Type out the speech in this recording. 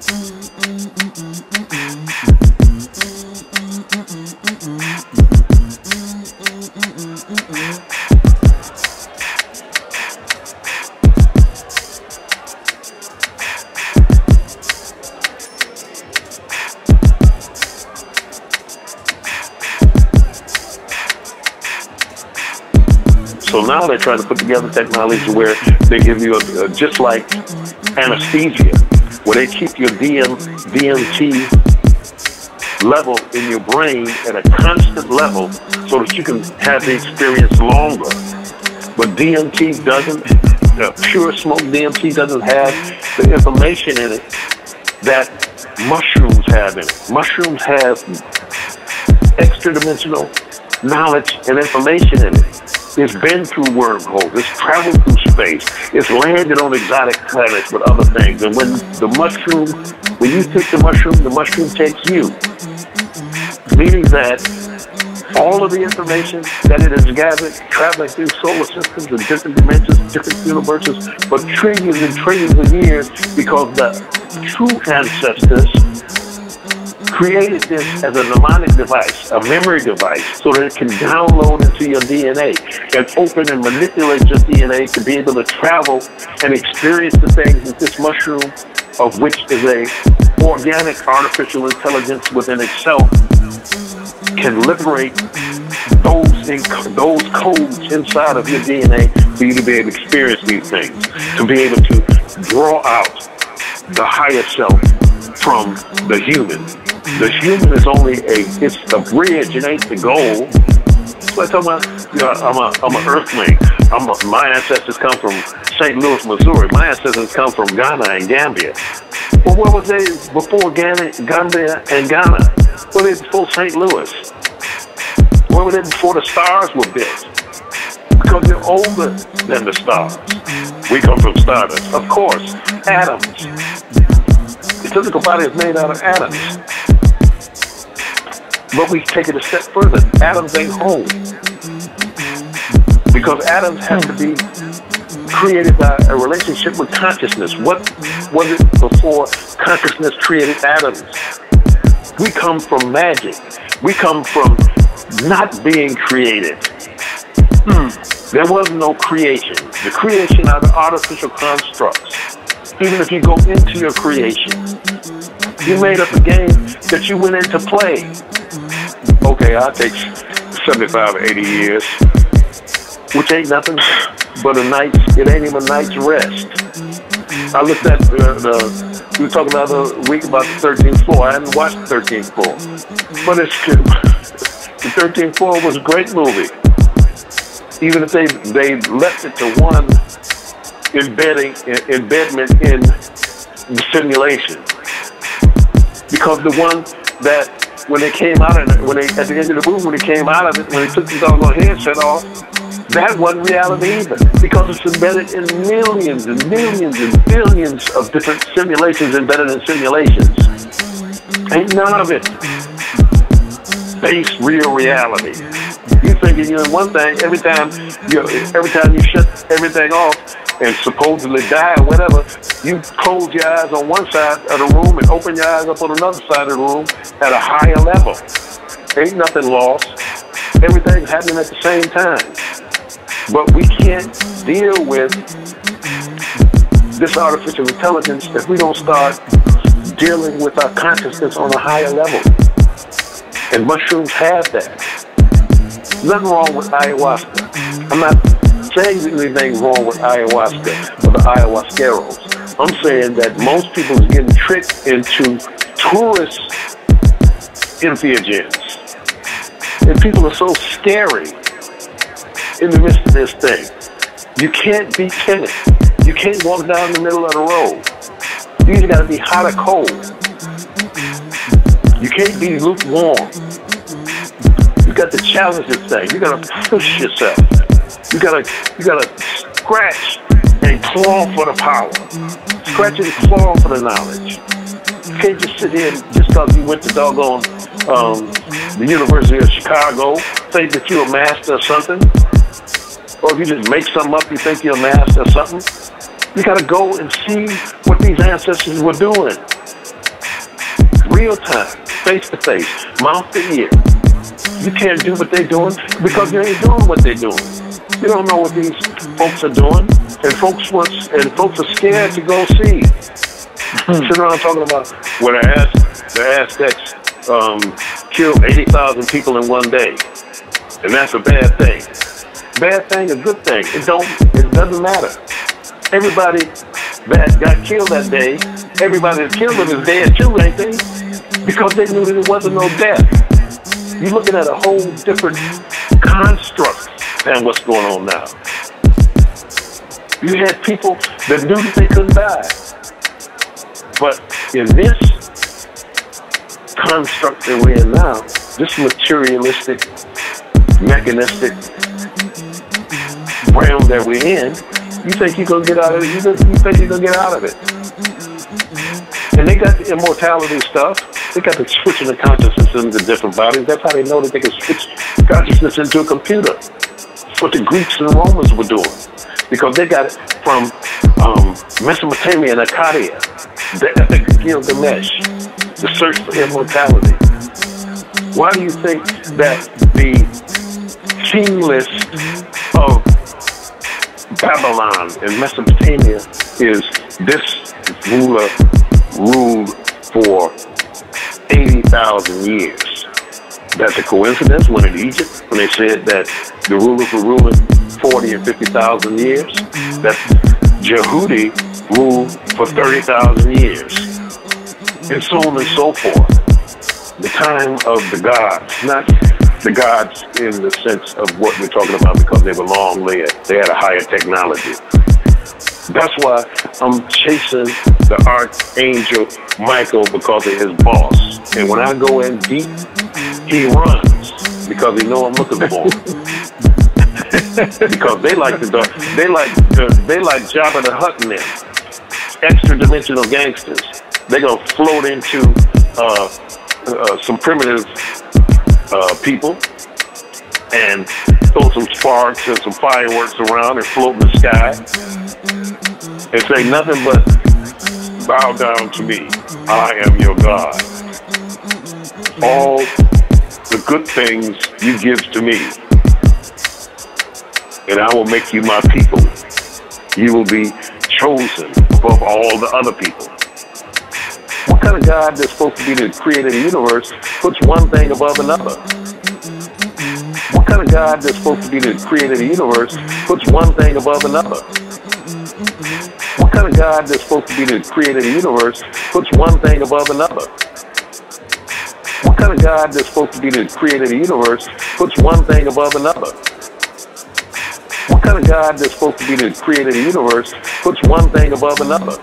So now they're trying to put together technology where they give you just like anesthesia, where they keep your DMT level in your brain at a constant level so that you can have the experience longer. But DMT doesn't, pure smoke DMT doesn't have the information in it that mushrooms have in it. Mushrooms have extra-dimensional knowledge and information in it. It's been through wormholes, it's traveled through space, it's landed on exotic planets with other things. And when you take the mushroom takes you. Meaning that all of the information that it has gathered, traveling through solar systems and different dimensions, different universes, for trillions and trillions of years, because the true ancestors created this as a mnemonic device, a memory device, so that it can download into your DNA and open and manipulate your DNA to be able to travel and experience the things that this mushroom, of which is a organic artificial intelligence within itself, can liberate those codes inside of your DNA for you to be able to experience these things, to be able to draw out the higher self from the human. The human is only it's a bridge, it ain't the goal. So I tell my, I'm an earthling. My ancestors come from St. Louis, Missouri. My ancestors come from Ghana and Gambia. Well, where was they before Gambia and Ghana? Where were they before St. Louis? Where were they before the stars were built? Because they're older than the stars. We come from stardust. Of course, atoms. The physical body is made out of atoms. But we take it a step further. Atoms ain't home. Because atoms have to be created by a relationship with consciousness. What was it before consciousness created atoms? We come from magic. We come from not being created. There was no creation. The creation are the artificial constructs. Even if you go into your creation, you made up a game that you went in to play. Okay, I'll take 75 or 80 years, which ain't nothing but it ain't even a night's rest. I looked at we were talking about the week about the 13th floor. I hadn't watched the 13th floor, but the 13th floor was a great movie. Even if they left it to one embedment in the simulation, because the one that when they came out of it, at the end of the movie, when they came out of it, when they took the doggone headset off, that wasn't reality either, because it's embedded in millions and millions and billions of different simulations embedded in simulations. Ain't none of it base real reality. You thinking you're in one thing every time you shut everything off and supposedly die or whatever, you close your eyes on one side of the room and open your eyes up on another side of the room at a higher level. Ain't nothing lost. Everything's happening at the same time. But we can't deal with this artificial intelligence if we don't start dealing with our consciousness on a higher level. And mushrooms have that. Nothing wrong with ayahuasca. I'm not saying anything wrong with ayahuasca or the ayahuasqueros. I'm saying that most people are getting tricked into tourist entheogens. And people are so scary in the midst of this thing. You can't be timid. You can't walk down the middle of the road. You either got to be hot or cold. You can't be lukewarm. You got to challenge this thing. You got to push yourself. You gotta scratch and claw for the power. Scratch and claw for the knowledge. You can't just sit here just because you went to doggone the University of Chicago, think that you're a master of something. Or if you just make something up, you think you're a master of something. You gotta go and see what these ancestors were doing. real time, face to face, mouth to ear. You can't do what they're doing because you ain't doing what they're doing. You don't know what these folks are doing, and folks are scared to go see. You know what I'm talking about? When the Aztecs killed 80,000 people in one day, and that's a bad thing. Bad thing, a good thing. It doesn't matter. Everybody that got killed that day, everybody that killed them is dead too, ain't they? Because they knew that it wasn't no death. You're looking at a whole different construct than what's going on now. You had people that knew that they couldn't die. But in this construct that we're in now, this materialistic, mechanistic realm that we're in, you think you're gonna get out of it? You think you're gonna get out of it? And they got the immortality stuff. They got the switching the consciousness into different bodies. That's how they know that they can switch consciousness into a computer. That's what the Greeks and Romans were doing, because they got it from Mesopotamia and Akkadian, the epic Gilgamesh, the search for immortality. Why do you think that the king list of Babylon and Mesopotamia is this ruler ruled for 80,000 years? That's a coincidence when in Egypt, when they said that the rulers were ruling 40 and 50,000 years, that Jehudi ruled for 30,000 years, and so on and so forth. The time of the gods, not the gods in the sense of what we're talking about, because they were long-lived. They had a higher technology. That's why I'm chasing the Archangel Michael, because of his boss. And when I go in deep, he runs because he know I'm looking for him. Because they like Jabba the Hutt and them extra-dimensional gangsters. They're gonna float into some primitive people and throw some sparks and some fireworks around and float in the sky and say nothing but, bow down to me, I am your God. All the good things you give to me, and I will make you my people. You will be chosen above all the other people. What kind of God that's supposed to be the creator of the universe puts one thing above another? What kind of God that's supposed to be the creator of the universe puts one thing above another? What kind of God that's supposed to be the creator of the universe puts one thing above another? What kind of God that's supposed to be the creator of the universe puts one thing above another? What kind of God that's supposed to be the creator of the universe puts one thing above another?